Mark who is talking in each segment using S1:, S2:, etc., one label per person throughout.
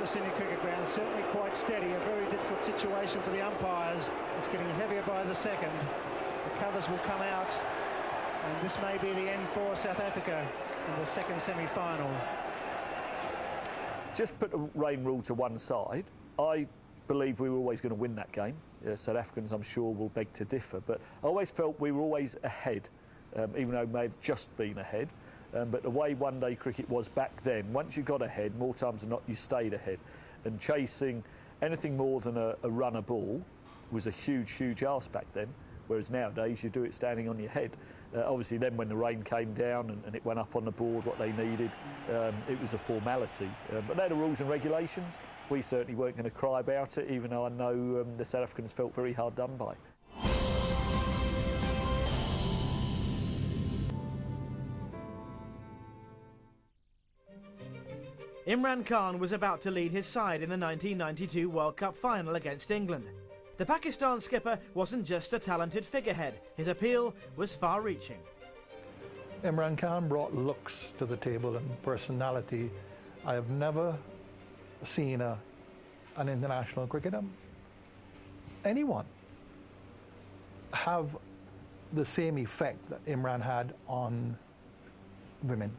S1: Sydney Cricket Ground is certainly quite steady. A very difficult situation for the umpires. It's getting heavier by the second. The covers will come out, and this may be the end for South Africa in the second semi-final.
S2: Just put the rain rule to one side. I believe we were always going to win that game. South Africans, I'm sure, will beg to differ, but I always felt we were always ahead, even though we may have just been ahead. But the way one-day cricket was back then, once you got ahead, more times than not, you stayed ahead. And chasing anything more than a runner ball was a huge, huge ask back then, whereas nowadays you do it standing on your head. Obviously then when the rain came down and it went up on the board what they needed, it was a formality. But they're the rules and regulations. We certainly weren't going to cry about it, even though I know the South Africans felt very hard done by.
S3: Imran Khan was about to lead his side in the 1992 World Cup final against England. The Pakistan skipper wasn't just a talented figurehead, his appeal was far-reaching.
S4: Imran Khan brought looks to the table and personality. I have never seen an international cricketer, anyone, have the same effect that Imran had on women.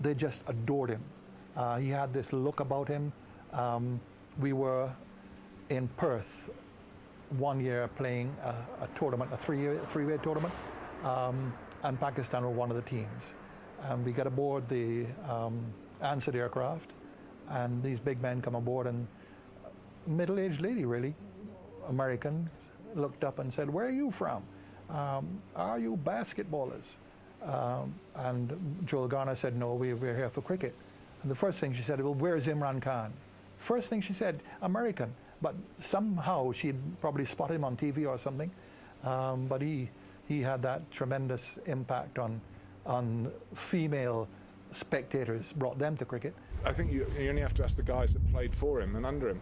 S4: They just adored him. He had this look about him. We were in Perth one year playing a tournament, a three-way tournament, and Pakistan were one of the teams. We got aboard the Ansett aircraft, and these big men come aboard, and a middle-aged lady, really, American, looked up and said, "Where are you from? Are you basketballers?" And Joel Garner said, "No, we're here for cricket." And the first thing she said, "Well, where's Imran Khan?" First thing she said, "American." But somehow she'd probably spotted him on TV or something. But he had that tremendous impact on female spectators, brought them to cricket.
S5: I think you only have to ask the guys that played for him and under him.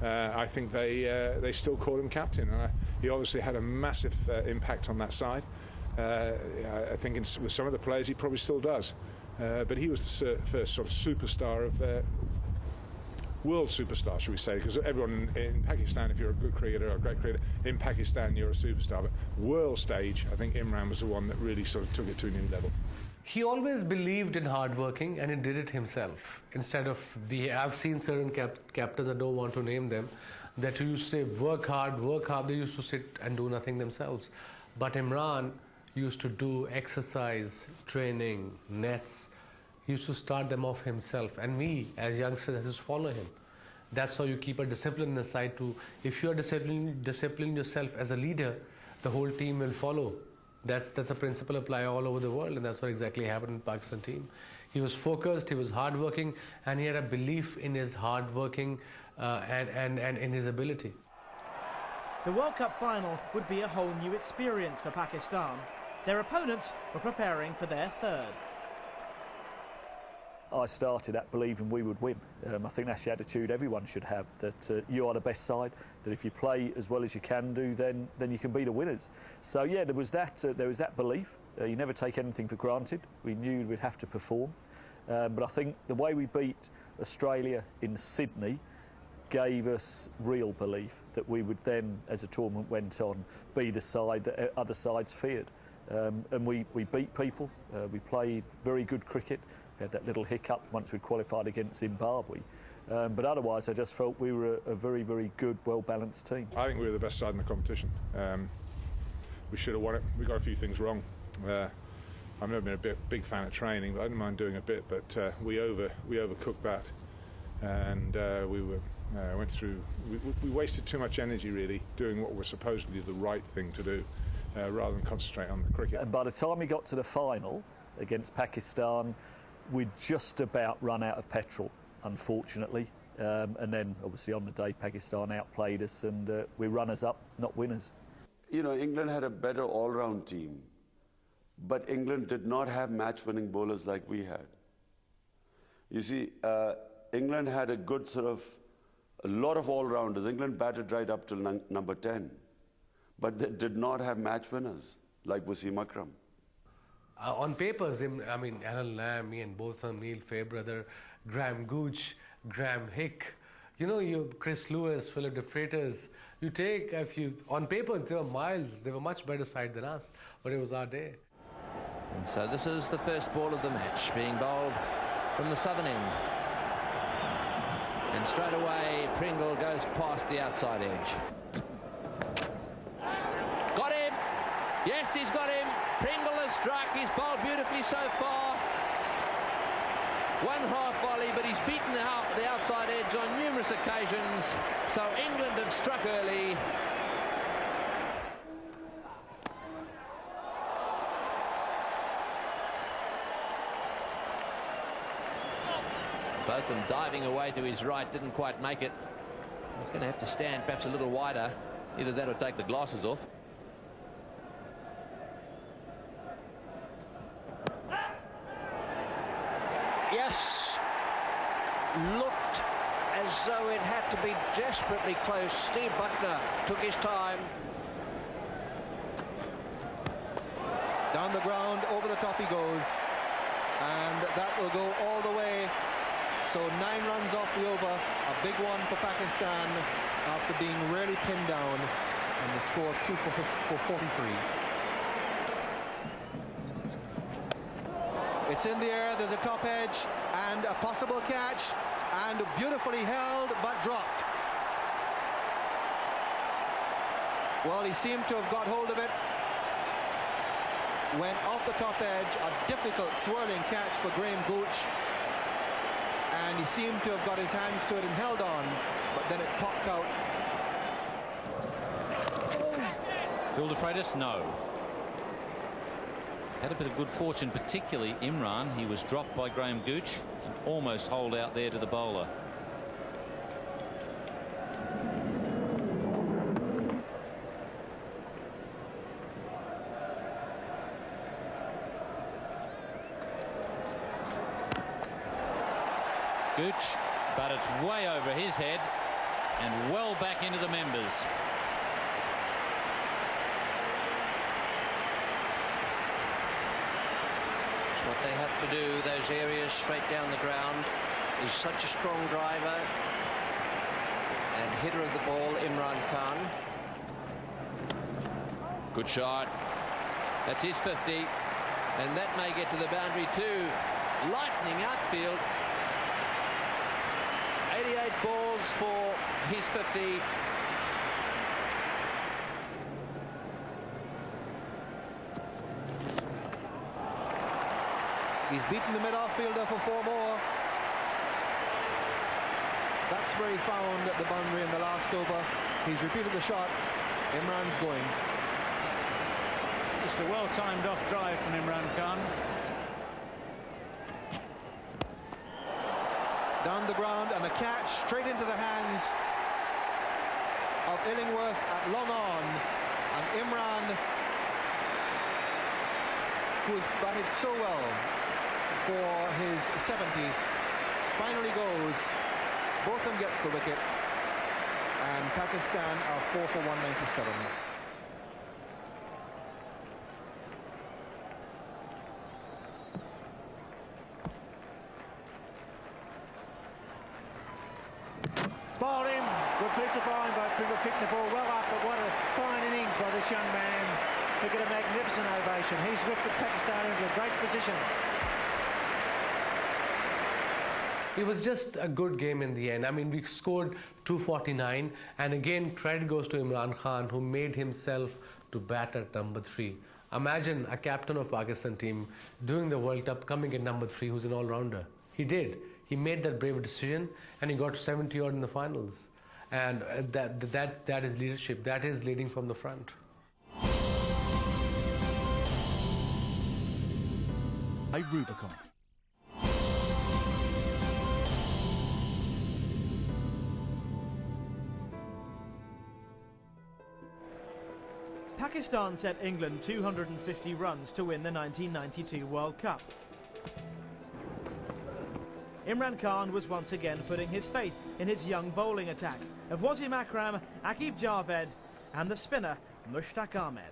S5: I think they still call him captain. And he obviously had a massive impact on that side. I think with some of the players he probably still does. But he was the first sort of superstar of world superstar, should we say, because everyone in Pakistan, if you're a good cricketer or a great cricketer, in Pakistan you're a superstar. But world stage, I think Imran was the one that really sort of took it to a new level.
S6: He always believed in hard working and he did it himself. Instead of I've seen certain captains, I don't want to name them, that who used to say work hard, they used to sit and do nothing themselves. But Imran used to do exercise, training, nets. He used to start them off himself, and we as youngsters had to follow him. That's how you keep a discipline aside to, if you are disciplining yourself as a leader, the whole team will follow. That's a principle apply all over the world, and that's what exactly happened in the Pakistan team. He was focused, he was hardworking, and he had a belief in his hardworking and in his ability.
S3: The World Cup final would be a whole new experience for Pakistan. Their opponents were preparing for their third.
S2: I started at believing we would win. I think that's the attitude everyone should have, that you are the best side, that if you play as well as you can do, then you can be the winners. So yeah, there was that belief. You never take anything for granted. We knew we'd have to perform. But I think the way we beat Australia in Sydney gave us real belief that we would then, as the tournament went on, be the side that other sides feared. And we beat people. We played very good cricket. We had that little hiccup once we qualified against Zimbabwe. But otherwise, I just felt we were a very, very good, well-balanced team.
S5: I think we were the best side in the competition. We should have won it. We got a few things wrong. I've never been a big fan of training, but I didn't mind doing a bit. But we overcooked that, and we wasted too much energy really doing what was supposedly the right thing to do, rather than concentrate on the cricket.
S2: And by the time we got to the final against Pakistan, we'd just about run out of petrol, unfortunately. And then, obviously, on the day, Pakistan outplayed us, and we're runners-up, not winners.
S7: You know, England had a better all-round team, but England did not have match-winning bowlers like we had. You see, England had a lot of all-rounders. England batted right up till number 10, but they did not have match winners like Wasim Akram.
S6: On papers, Alan Lamb and both Neil Fairbrother, Graham Gooch, Graham Hick, you know, you Chris Lewis, Philip de Freitas. You take, if you, on papers, they were miles. They were much better side than us, but it was our day.
S8: And so this is the first ball of the match, being bowled from the southern end. And straight away, Pringle goes past the outside edge. Got him! Yes, he's got him! Pringle has struck. He's bowled beautifully so far. One half volley, but he's beaten the outside edge on numerous occasions. So England have struck early. Both of them diving away to his right, didn't quite make it. He's going to have to stand perhaps a little wider. Either that or take the glasses off.
S9: Yes, looked as though it had to be desperately close. Steve Buckner took his time.
S10: Down the ground, over the top he goes, and that will go all the way. So 9 runs off the over, a big one for Pakistan after being really pinned down, and the score 2 for 43. It's in the air, there's a top edge, and a possible catch, and beautifully held, but dropped. Well, he seemed to have got hold of it. Went off the top edge, a difficult swirling catch for Graham Gooch. And he seemed to have got his hands to it and held on, but then it popped out.
S11: Phil de Freitas, no. Had a bit of good fortune, particularly Imran. He was dropped by Graham Gooch and almost holed out there to the bowler. Gooch, but it's way over his head and well back into the members.
S9: What they have to do, those areas straight down the ground. He's such a strong driver and hitter of the ball, Imran Khan.
S8: Good shot. That's his 50. And that may get to the boundary too. Lightning outfield. 88 balls for his 50.
S10: He's beaten the mid-off fielder for 4 more. That's where he found the boundary in the last over. He's repeated the shot. Imran's going.
S11: Just a well-timed off drive from Imran Khan.
S10: Down the ground and a catch straight into the hands of Illingworth at long on. And Imran, who has batted so well for his 70, finally goes. Both of them gets the wicket, and Pakistan are 4 for 197.
S1: Bowled him. Good piece of bowling by Pringle, kicking the ball well up, but what a fine innings by this young man. He got a magnificent ovation. He's lifted Pakistan into a great position.
S6: It was just a good game in the end. I mean, we scored 249, and again, credit goes to Imran Khan, who made himself to bat at number 3. Imagine a captain of Pakistan team doing the World Cup, coming at number 3, who's an all-rounder. He did. He made that brave decision, and he got 70 odd in the finals. And that is leadership. That is leading from the front.
S12: Rubicon.
S3: Pakistan set England 250 runs to win the 1992 World Cup. Imran Khan was once again putting his faith in his young bowling attack of Wasim Akram, Aqib Javed and the spinner Mushtaq Ahmed.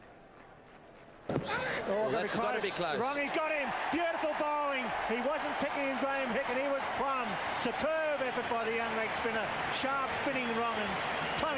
S8: Oh, that's got to be close.
S1: Wrong, he's got him. Beautiful bowling. He wasn't picking in Graham Hick, and he was plumb. Superb Superb effort by the young leg spinner. Sharp spinning wrong and plunged